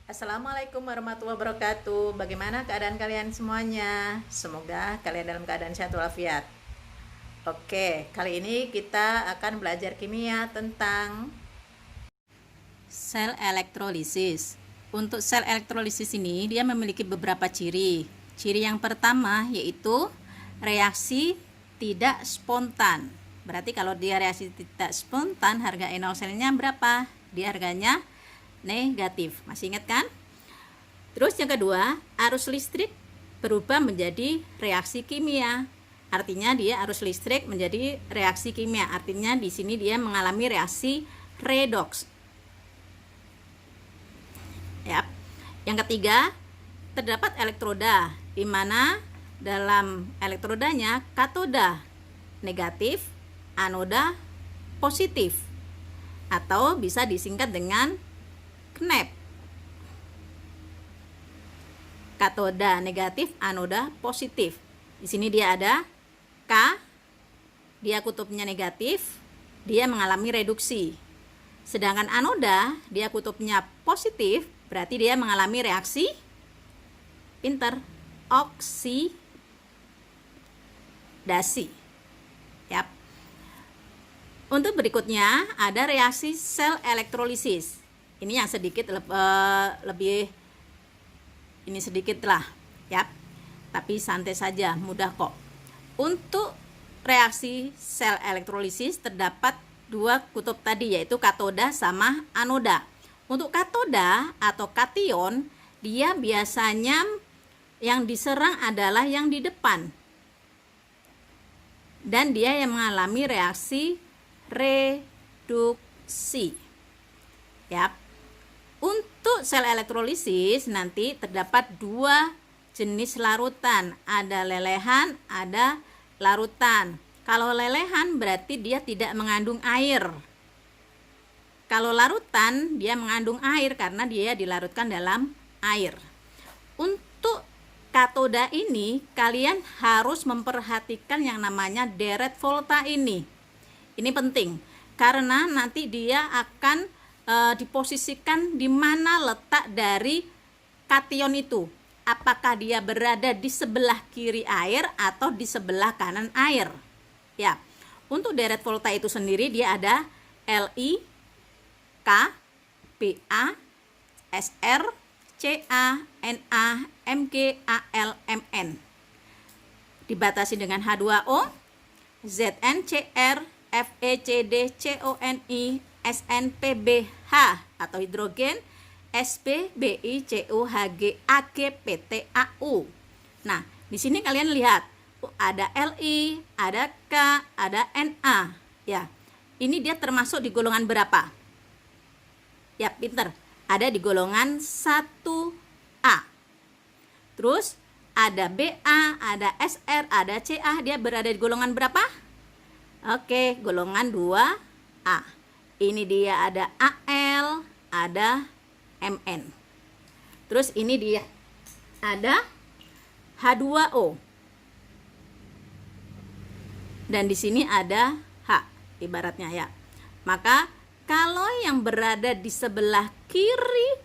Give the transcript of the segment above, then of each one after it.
Assalamualaikum warahmatullahi wabarakatuh. Bagaimana keadaan kalian semuanya? Semoga kalian dalam keadaan sehat walafiat. Oke, kali ini kita akan belajar kimia tentang sel elektrolisis. Untuk sel elektrolisis ini dia memiliki beberapa ciri. Ciri yang pertama yaitu reaksi tidak spontan. Berarti kalau dia reaksi tidak spontan, harga NO selnya berapa? Dia harganya negatif. Masih ingat kan? Terus yang kedua, arus listrik berubah menjadi reaksi kimia. Artinya dia arus listrik menjadi reaksi kimia. Artinya di sini dia mengalami reaksi redoks. Ya. Yang ketiga, terdapat elektroda di mana dalam elektrodanya katoda negatif, anoda positif, atau bisa disingkat dengan KNEP. Katoda negatif, anoda positif. Di sini dia ada K, dia kutubnya negatif, dia mengalami reduksi. Sedangkan anoda, dia kutubnya positif, berarti dia mengalami reaksi pinter, oksidasi. Yap. Untuk berikutnya ada reaksi sel elektrolisis. Ini yang sedikit lebih ini sedikit lah, ya. Tapi santai saja, mudah kok. Untuk reaksi sel elektrolisis terdapat dua kutub tadi, yaitu katoda sama anoda. Untuk katoda atau kation, dia biasanya yang diserang adalah yang di depan. Dan dia yang mengalami reaksi reduksi. Ya. Untuk sel elektrolisis nanti terdapat dua jenis larutan, ada lelehan, ada larutan. Kalau lelehan berarti dia tidak mengandung air. Kalau larutan dia mengandung air karena dia dilarutkan dalam air. Untuk katoda ini kalian harus memperhatikan yang namanya deret volta ini. Ini penting karena nanti dia akan diposisikan di mana letak dari kation itu. Apakah dia berada di sebelah kiri air atau di sebelah kanan air? Ya. Untuk deret volta itu sendiri dia ada Li, K, Pa, Sr, Ca, Na, Mg, Al, Mn. Dibatasi dengan H2O, Zn, Cr, FeCd, Coni, SnPbH atau hidrogen, Sp, Bi, CuHg, Ag, Pt, Au. Nah, di sini kalian lihat ada Li, ada K, ada Na. Ya, ini dia termasuk di golongan berapa? Ya, pinter. Ada di golongan 1A. Terus ada Ba, ada Sr, ada Ca. Dia berada di golongan berapa? Oke, golongan 2A. Ini dia ada Al, ada Mn. Terus ini dia ada H2O. Dan di sini ada H ibaratnya ya. Maka kalau yang berada di sebelah kiri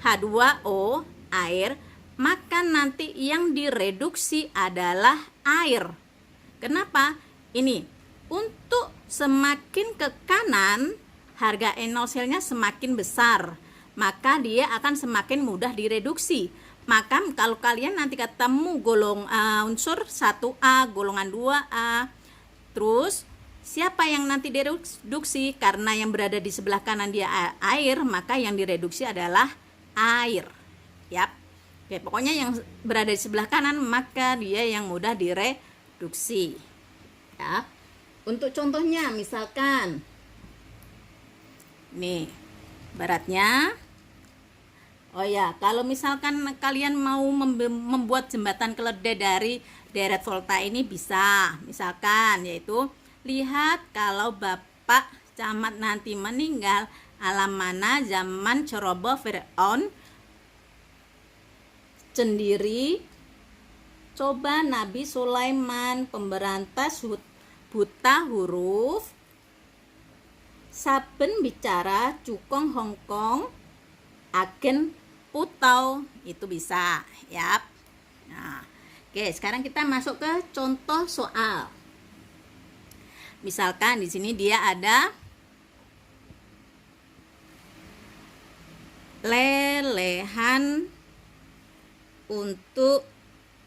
H2O air, maka nanti yang direduksi adalah air. Kenapa? Ini untuk semakin ke kanan harga NO selnya semakin besar, maka dia akan semakin mudah direduksi. Maka kalau kalian nanti ketemu unsur 1A, golongan 2A, terus siapa yang nanti direduksi? Karena yang berada di sebelah kanan dia air, maka yang direduksi adalah air. Yap. Oke, pokoknya yang berada di sebelah kanan maka dia yang mudah direduksi. Ya. Untuk contohnya misalkan nih, baratnya. Oh ya, kalau misalkan kalian mau membuat jembatan keledai dari deret volta ini bisa. Misalkan yaitu lihat kalau Bapak Camat nanti meninggal alam mana zaman ceroboh Fir'aun sendiri. Coba Nabi Sulaiman pemberantas buta huruf saben bicara cukong Hongkong agen putau, itu bisa ya. Nah, oke, sekarang kita masuk ke contoh soal. Misalkan di sini dia ada lelehan untuk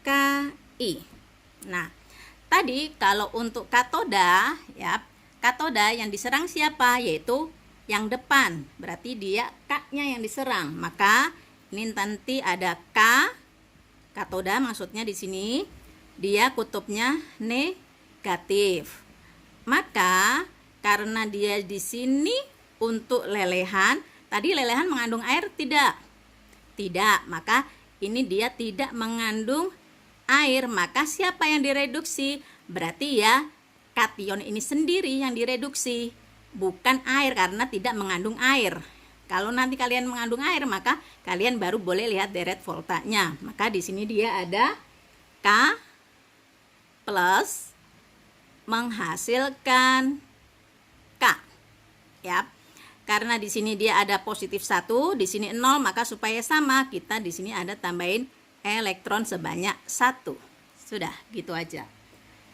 KI. Nah, tadi kalau untuk katoda ya, katoda yang diserang siapa? Yaitu yang depan. Berarti dia K-nya yang diserang. Maka ini nanti ada K, katoda maksudnya di sini dia kutubnya negatif. Maka karena dia di sini untuk lelehan, tadi lelehan mengandung air tidak? Tidak, maka ini dia tidak mengandung air, maka siapa yang direduksi? Berarti ya kation ini sendiri yang direduksi, bukan air karena tidak mengandung air. Kalau nanti kalian mengandung air, maka kalian baru boleh lihat deret voltanya. Maka di sini dia ada K plus menghasilkan K. Ya. Karena di sini dia ada positif 1, di sini 0, maka supaya sama kita di sini ada tambahin elektron sebanyak 1. Sudah, gitu aja.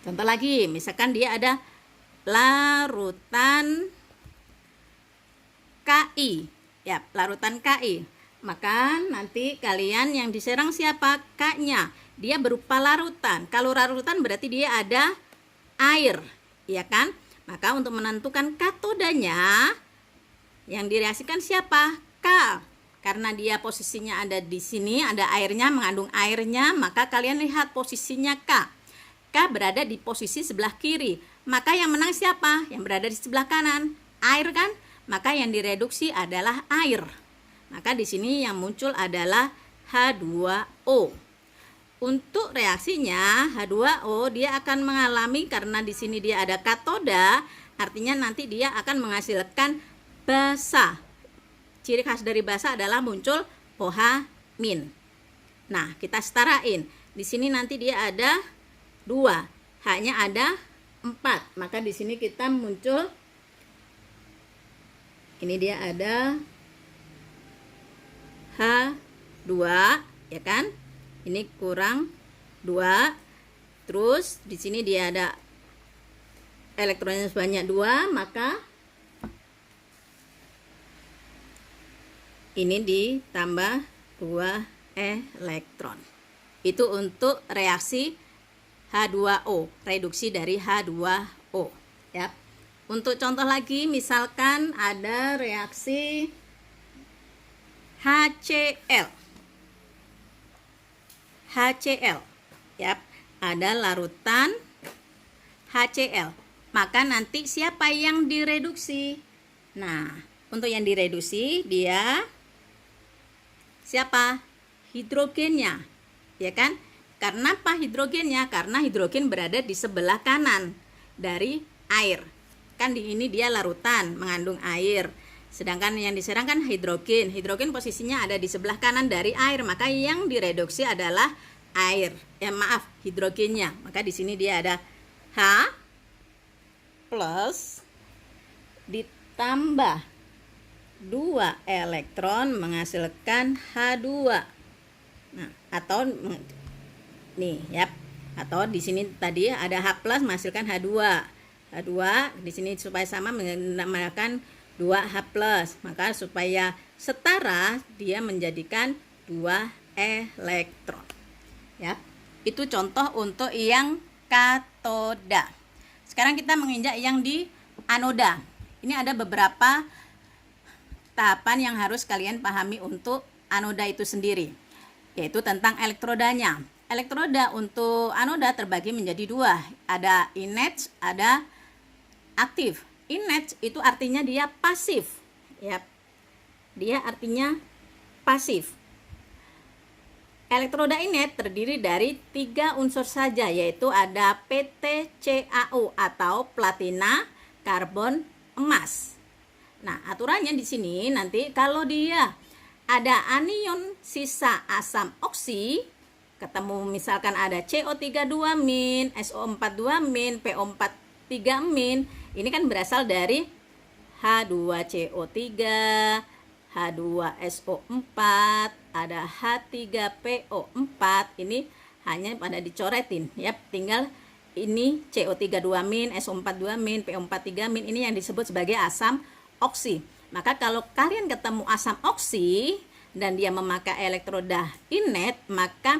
Contoh lagi, misalkan dia ada larutan KI. Ya, larutan KI. Maka nanti kalian yang diserang siapa? K-nya. Dia berupa larutan. Kalau larutan berarti dia ada air, ya kan? Maka untuk menentukan katodanya yang direaksikan siapa? K. Karena dia posisinya ada di sini, ada airnya, mengandung airnya, maka kalian lihat posisinya K. K berada di posisi sebelah kiri. Maka yang menang siapa? Yang berada di sebelah kanan. Air kan? Maka yang direduksi adalah air. Maka di sini yang muncul adalah H2O. Untuk reaksinya H2O dia akan mengalami, karena di sini dia ada katoda, artinya nanti dia akan menghasilkan basa. Ciri khas dari basa adalah muncul OH-. Nah, kita setarain. Di sini nanti dia ada 2, H-nya ada 4. Maka di sini kita muncul, ini dia ada H2, ya kan? Ini kurang 2. Terus di sini dia ada elektronnya sebanyak 2, maka ini ditambah 2 elektron. Itu untuk reaksi H2O, reduksi dari H2O, ya. Untuk contoh lagi, misalkan ada reaksi HCl. HCl, ya. Ada larutan HCl. Maka nanti siapa yang direduksi? Nah, untuk yang direduksi dia siapa? Hidrogennya, ya kan? Karena apa hidrogennya? Karena hidrogen berada di sebelah kanan dari air. Kan di ini dia larutan, mengandung air. Sedangkan yang diserang kan hidrogen. Hidrogen posisinya ada di sebelah kanan dari air, maka yang direduksi adalah air. Hidrogennya. Maka di sini dia ada H plus ditambah 2 elektron menghasilkan H2. Nah, atau nih ya. Atau di sini tadi ada H plus menghasilkan H2. H2 di sini supaya sama menambahkan 2H plus. Maka supaya setara dia menjadikan 2 elektron. Ya. Itu contoh untuk yang katoda. Sekarang kita menginjak yang di anoda. Ini ada beberapa tahapan yang harus kalian pahami untuk anoda itu sendiri, yaitu tentang elektrodanya. Elektroda untuk anoda terbagi menjadi 2, ada inet, ada aktif. Inet itu artinya dia pasif, ya. Dia artinya pasif. Elektroda inet terdiri dari 3 unsur saja, yaitu ada PtCaO atau platina, karbon, emas. Nah, aturannya di sini nanti kalau dia ada anion sisa asam oksi, ketemu misalkan ada CO32-, SO42-, PO43-, ini kan berasal dari H2CO3, H2SO4, ada H3PO4. Ini hanya pada dicoretin ya, tinggal ini CO3 2-, SO4 2-, PO4 3-, ini yang disebut sebagai asam oksi. Maka kalau kalian ketemu asam oksi dan dia memakai elektroda inet, maka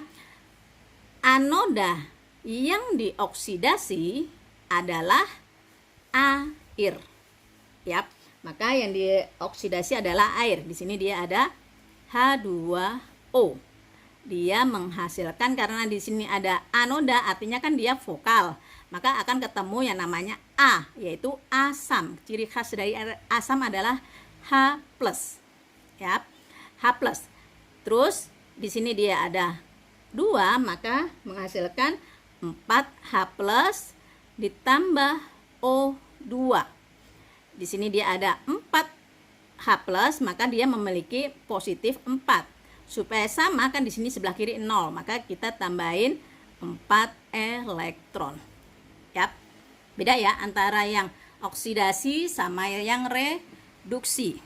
anoda yang dioksidasi adalah air. Yap. Maka yang dioksidasi adalah air. Di sini dia ada H2O. Dia menghasilkan, karena di sini ada anoda, artinya kan dia vokal, maka akan ketemu yang namanya A, yaitu asam. Ciri khas dari asam adalah H+. Ya, H+. Terus di sini dia ada 2, maka menghasilkan 4H+ ditambah O2. Di sini dia ada 4H+, maka dia memiliki positif 4. Supaya sama kan di sini sebelah kiri 0, maka kita tambahin 4 elektron. Yap. Beda ya antara yang oksidasi sama yang reduksi.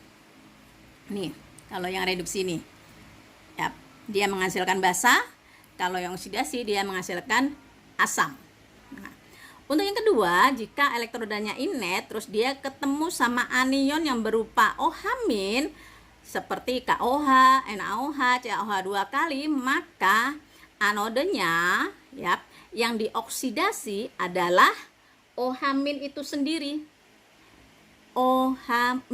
Nih, kalau yang reduksi nih, yap, dia menghasilkan basa. Kalau yang oksidasi dia menghasilkan asam. Nah, untuk yang kedua, jika elektrodanya inet, terus dia ketemu sama anion yang berupa OH- seperti KOH, NaOH, CaOH 2 kali, maka anodenya ya, yang dioksidasi adalah OH- itu sendiri. OH-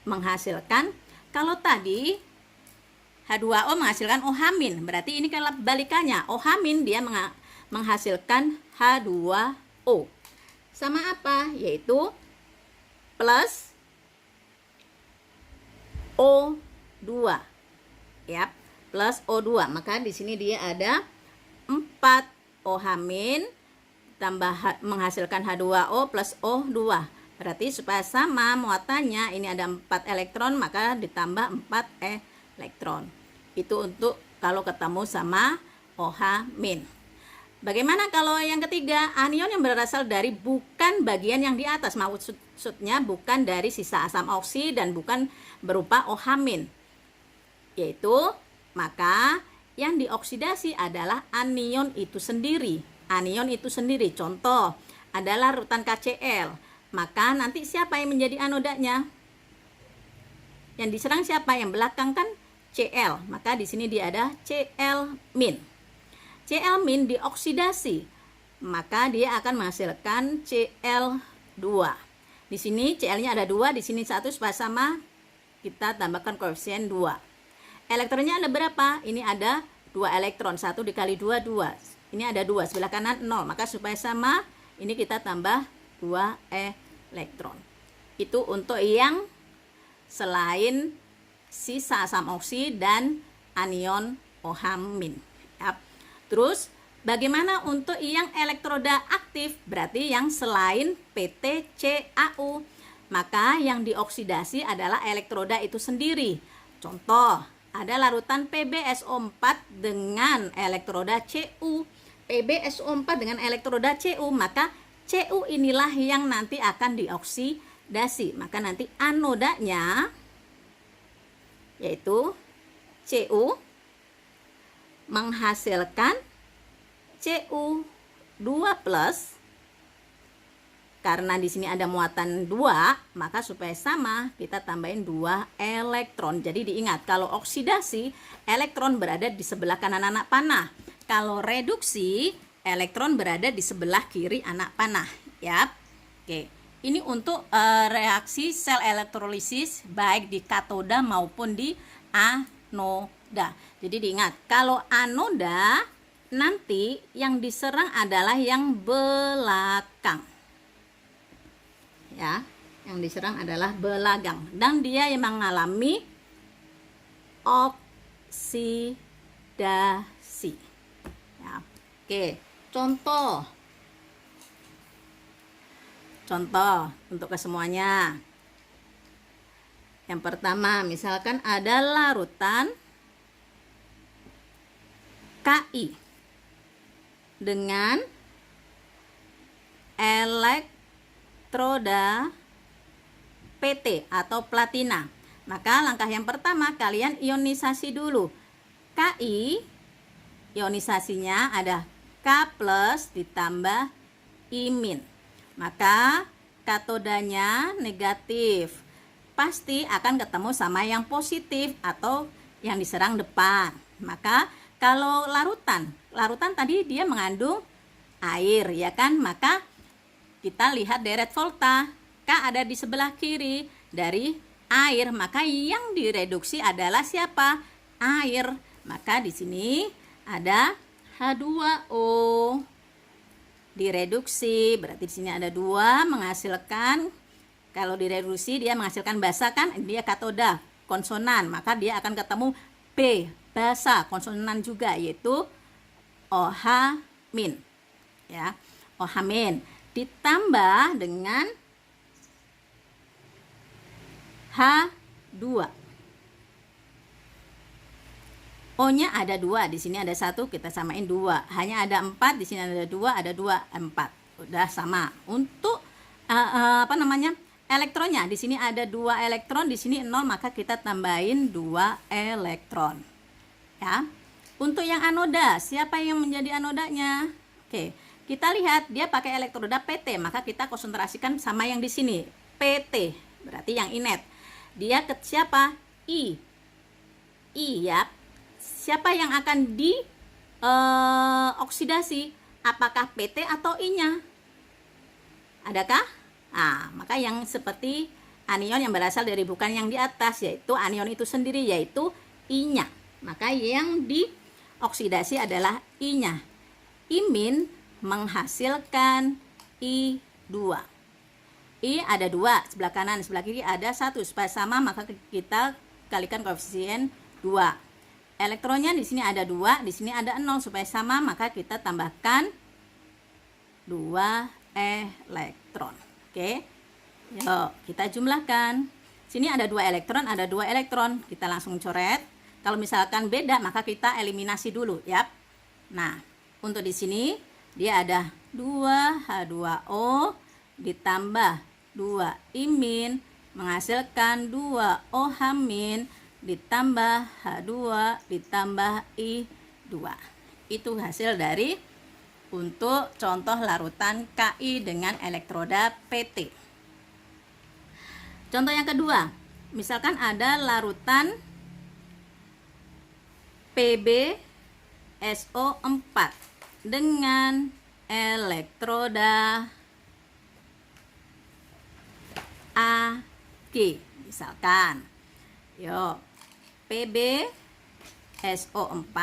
menghasilkan, kalau tadi H2O menghasilkan OH-, berarti ini kalau balikannya, OH- dia menghasilkan H2O. Sama apa? Yaitu plus O2. Ya, plus O2. Maka di sini dia ada 4 OH- tambah menghasilkan H2O plus O2. Berarti supaya sama muatannya, ini ada 4 elektron, maka ditambah 4 elektron. Itu untuk kalau ketemu sama OH-. Bagaimana kalau yang ketiga, anion yang berasal dari bukan bagian yang di atas, maksudnya bukan dari sisa asam oksi dan bukan berupa OH-, yaitu maka yang dioksidasi adalah anion itu sendiri. Anion itu sendiri, contoh adalah larutan KCl. Maka nanti siapa yang menjadi anodanya? Yang diserang siapa? Yang belakang kan Cl. Maka di sini dia ada Cl-. Cl- dioksidasi, maka dia akan menghasilkan Cl2. Di sini Cl-nya ada 2, di sini 1, supaya sama kita tambahkan koefisien 2. Elektronnya ada berapa? Ini ada 2 elektron, 1 dikali 2, 2. Ini ada 2, sebelah kanan 0, maka supaya sama ini kita tambah 2 elektron. Itu untuk yang selain sisa asam oksi dan anion OH-. Yap. Terus bagaimana untuk yang elektroda aktif? Berarti yang selain PTCAU. Maka yang dioksidasi adalah elektroda itu sendiri. Contoh, ada larutan PbSO4 dengan elektroda Cu. PbSO4 dengan elektroda Cu, maka Cu inilah yang nanti akan dioksidasi. Maka nanti anodanya yaitu Cu menghasilkan Cu2+, karena di sini ada muatan 2, maka supaya sama kita tambahin 2 elektron. Jadi diingat, kalau oksidasi elektron berada di sebelah kanan anak panah. Kalau reduksi elektron berada di sebelah kiri anak panah, ya. Oke. Ini untuk reaksi sel elektrolisis baik di katoda maupun di anoda. Jadi diingat, kalau anoda nanti yang diserang adalah yang belakang. Ya, yang diserang adalah belakang dan dia yang mengalami oksidasi. Ya. Oke, contoh untuk kesemuanya. Yang pertama, misalkan ada larutan Ki dengan elektroda PT atau platina. Maka langkah yang pertama kalian ionisasi dulu. Ki ionisasinya ada K plus ditambah I min. Maka katodanya negatif. Pasti akan ketemu sama yang positif atau yang diserang depan. Maka kalau larutan tadi dia mengandung air, ya kan? Maka kita lihat deret volta. K ada di sebelah kiri dari air, maka yang direduksi adalah siapa? Air. Maka di sini ada H2O direduksi, berarti di sini ada 2 menghasilkan, kalau direduksi dia menghasilkan basa kan, dia katoda konsonan, maka dia akan ketemu B basa konsonan juga, yaitu OH min, ya, OH min ditambah dengan H2. O-nya ada 2, di sini ada 1, kita samain 2. Hanya ada 4, di sini ada 2, ada 2, 4. Udah sama. Untuk elektronnya, di sini ada 2 elektron, di sini 0, maka kita tambahin 2 elektron. Ya. Untuk yang anoda, siapa yang menjadi anodanya? Oke, kita lihat dia pakai elektroda PT, maka kita konsentrasikan sama yang di sini, PT, berarti yang inet. Dia ke siapa? I ya. Siapa yang akan di oksidasi? Apakah PT atau I-nya? Adakah? Nah, maka yang seperti anion yang berasal dari bukan yang di atas, yaitu anion itu sendiri, yaitu I-nya. Maka yang dioksidasi adalah I-nya. I min menghasilkan I2. I ada 2, sebelah kanan, sebelah kiri ada 1, supaya sama maka kita kalikan koefisien 2. Elektronnya di sini ada 2, di sini ada 0, supaya sama maka kita tambahkan 2 elektron. Oke. Yuk, kita jumlahkan. Sini ada 2 elektron, ada 2 elektron. Kita langsung coret. Kalau misalkan beda maka kita eliminasi dulu, ya. Nah, untuk di sini dia ada 2 H2O ditambah 2 I min menghasilkan 2 OH min ditambah H2 ditambah I2. Itu hasil dari untuk contoh larutan Ki dengan elektroda PT. Contoh yang kedua, misalkan ada larutan PbSO4 dengan elektroda Ag, misalkan. Yuk, PbSO4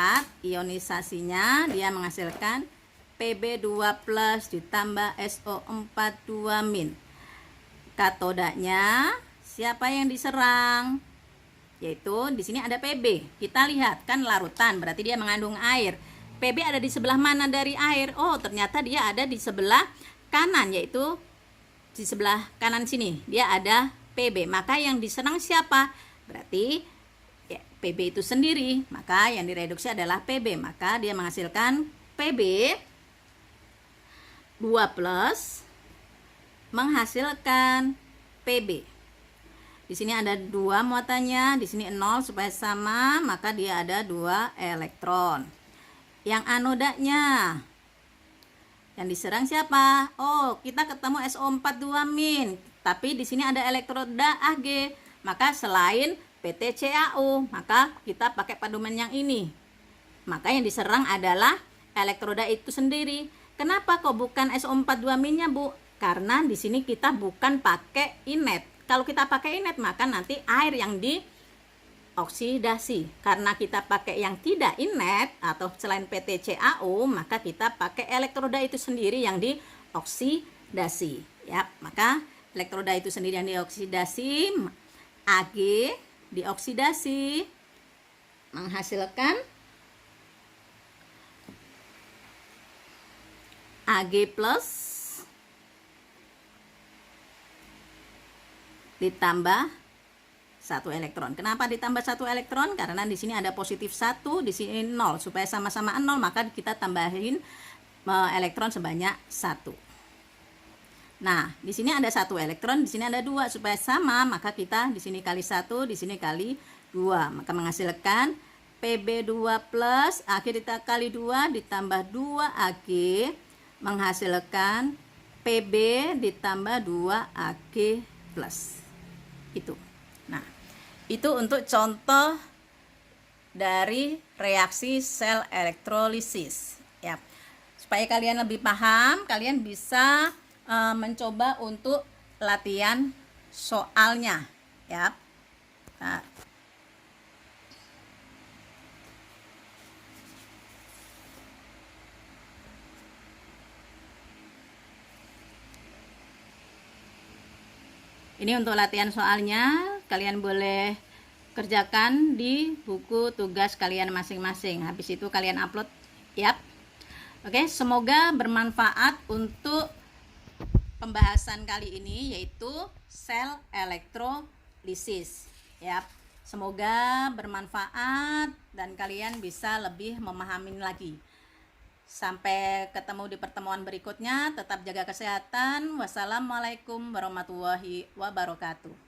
ionisasinya dia menghasilkan Pb2 plus ditambah SO4 2 min. Katodanya siapa yang diserang? Yaitu di sini ada Pb. Kita lihat kan larutan, berarti dia mengandung air. Pb ada di sebelah mana dari air? Oh, ternyata dia ada di sebelah kanan, yaitu di sebelah kanan sini. Dia ada Pb. Maka yang diserang siapa? Berarti ya, Pb itu sendiri. Maka yang direduksi adalah Pb. Maka dia menghasilkan Pb 2 plus menghasilkan Pb. Di sini ada 2 muatannya, di sini 0 supaya sama, maka dia ada 2 elektron. Yang anodanya, yang diserang siapa? Oh, kita ketemu SO4 2 min, tapi di sini ada elektroda Ag. Maka selain PtCaO, maka kita pakai paduman yang ini. Maka yang diserang adalah elektroda itu sendiri. Kenapa kok bukan SO4 2 minnya, Bu? Karena di sini kita bukan pakai inet. Kalau kita pakai inet maka nanti air yang dioksidasi. Karena kita pakai yang tidak inet atau selain PtCaO, maka kita pakai elektroda itu sendiri yang dioksidasi. Ya, maka elektroda itu sendiri yang dioksidasi, Ag dioksidasi menghasilkan Ag plus ditambah 1 elektron. Kenapa ditambah 1 elektron? Karena di sini ada positif 1, di sini 0. Supaya sama-sama 0, maka kita tambahin elektron sebanyak 1. Nah, di sini ada 1 elektron, di sini ada 2. Supaya sama, maka kita di sini kali 1, di sini kali 2. Maka menghasilkan Pb2 plus Ag kita kali 2 ditambah 2 Ag menghasilkan Pb ditambah 2 Ag plus. Itu. Nah, itu untuk contoh dari reaksi sel elektrolisis ya. Supaya kalian lebih paham, kalian bisa mencoba untuk latihan soalnya ya. Nah, ini untuk latihan soalnya, kalian boleh kerjakan di buku tugas kalian masing-masing. Habis itu kalian upload ya. Oke, semoga bermanfaat untuk pembahasan kali ini, yaitu sel elektrolisis ya. Semoga bermanfaat dan kalian bisa lebih memahami lagi. Sampai ketemu di pertemuan berikutnya. Tetap jaga kesehatan. Wassalamualaikum warahmatullahi wabarakatuh.